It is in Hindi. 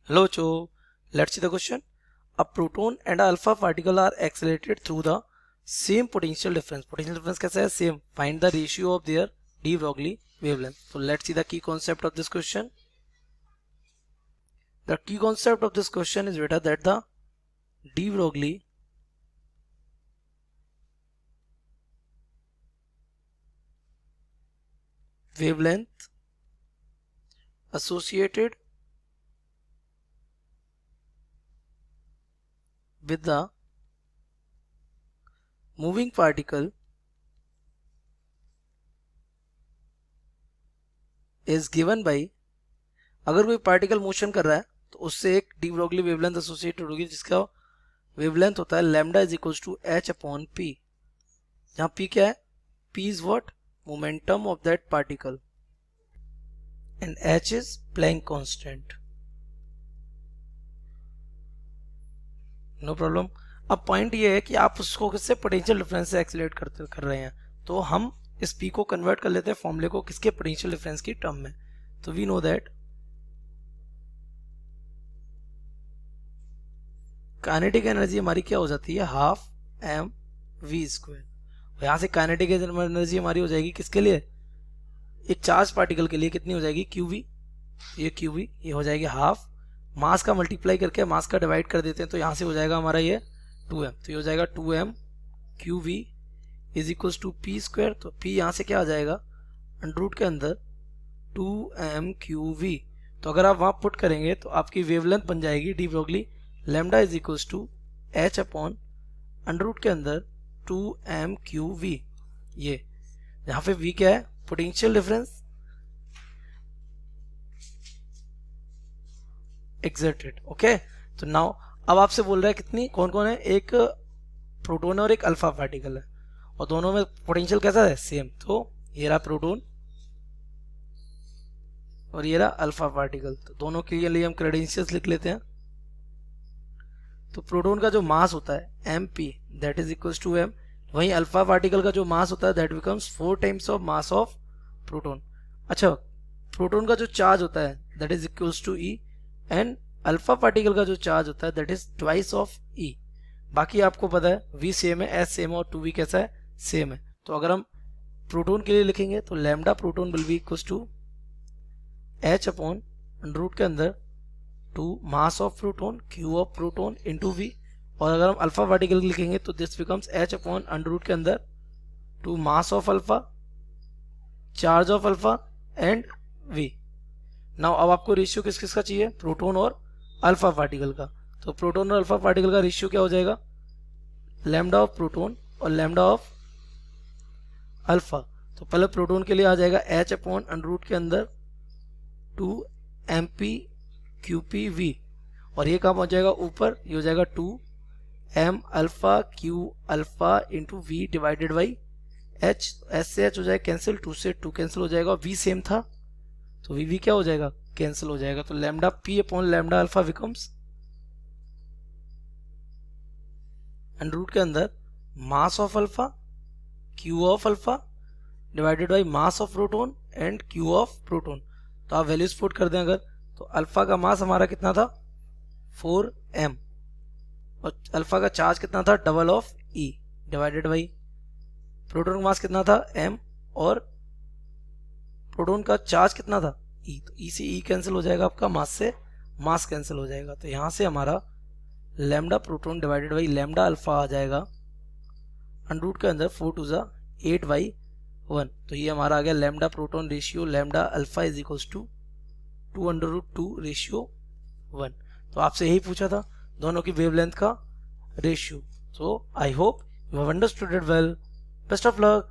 Hello, Joe. Let's see the question. A proton and a alpha particle are accelerated through the same potential difference. Potential difference कैसा है? Same. Find the ratio of their de Broglie wavelength. So let's see the key concept of this question. The key concept of this question is better that the de Broglie wavelength associated with the moving particle is given by, अगर कोई पार्टिकल मोशन कर रहा है तो उससे एक डी ब्रोगली वेवलेंथ एसोसिएटेड होगी जिसका वेवलेंथ होता है lambda is equals to H upon P, जहां पी क्या है? P is what? Momentum of that particle and H is Planck constant. No problem. अब पॉइंट ये है कि आप उसको किससे पोटेंशियल डिफरेंस से एक्सीलरेट कर रहे हैं, तो हम इस पी को कन्वर्ट कर लेते हैं फॉर्मूले को किसके? पोटेंशियल डिफरेंस की टर्म में. तो we know that kinetic energy हमारी क्या हो जाती है? Half M V square. यहां से काइनेटिक एनर्जी हमारी हो जाएगी किसके लिए? एक चार्ज पार्टिकल के लिए कितनी हो जाएगी? Q V. ये क्यू वी ये हो जाएगी हाफ, मास का मल्टीप्लाई करके मास का डिवाइड कर देते हैं तो यहां से हो जाएगा हमारा ये 2m. तो ये हो जाएगा 2m Q V is equals to P square. तो p यहां से क्या आ जाएगा? अंडर रूट के अंदर 2m क्यू वी. तो अगर आप वहां पुट करेंगे तो आपकी वेवलेंथ बन जाएगी de Broglie lambda is equals to H upon under root के अंदर 2m क्यू वी. ये यहाँ पे v क्या है? Potential difference exerted. ओके. तो नाउ अब आपसे बोल रहा है कितनी, कौन कौन है? एक प्रोटोन और एक अल्फा पार्टिकल है और दोनों में पोटेंशियल कैसा है? सेम. तो ये रहा प्रोटोन और ये रहा अल्फा पार्टिकल. तो दोनों के लिए हम क्रेडेंशियल्स लिख लेते हैं. तो प्रोटोन का जो मास होता है M P that is equals to M, वहीं अल्फा पार्टिकल का जो मास होता है that becomes 4 times of mass of proton. अच्छा, प्रोटोन का जो चार्ज होता है that is equals to E and alpha particle का जो चार्ज होता है that is twice of E. बाकी आपको पता है वी सेम है, एस सेम है और 2v कैसा है? सेम है. तो अगर हम प्रोटोन के लिए लिखेंगे तो lambda proton will be equals to H upon under root के अंदर 2 mass of proton Q of proton into V. और अगर हम अल्फा पार्टिकल लिखेंगे तो this becomes H upon under root के अंदर 2 mass of alpha charge of alpha and V. Now अब आपको रेशियो किस किस का चाहिए? प्रोटोन और अल्फा पार्टिकल का. तो प्रोटोन और अल्फा पार्टिकल का रेशियो क्या हो जाएगा? लैम्डा ऑफ प्रोटोन और लैम्डा ऑफ अल्फा. तो पहले प्रोटोन के लिए आ जाएगा एच अपॉन अंडर रूट के अंदर 2 M P Q P V. और ये कहाँ पहुंच जाएगा? ऊपर. ये हो जाएगा 2 M alpha Q alpha into V divided by H. H से एच हो जाएगा कैंसिल, 2 से 2 कैंसिल हो जाएगा. वी सेम था तो वी क्या हो जाएगा? कैंसिल हो जाएगा. तो lambda P upon lambda alpha becomes under root के अंदर mass of alpha Q of alpha divided by mass of proton and Q of proton. तो आप वैल्यूज पुट कर दें अगर, तो अल्फा का मास हमारा कितना था? 4m और अल्फा का चार्ज कितना था? Double of E divided by proton का मास कितना था? m और प्रोटोन का चार्ज कितना था? ई. तो ई से ई कैंसिल हो जाएगा, आपका मास से मास कैंसिल हो जाएगा. तो यहां से हमारा lambda proton divided by lambda alpha आ जाएगा अंडर रूट के अंदर 4 टू 8/1. तो ये हमारा आ गया lambda proton ratio lambda alpha is equals to 2√2 ratio 1. तो आपसे यही पूछा था दोनों की वेवलेंथ का ratio. So I hope you have understood it well. Best of luck.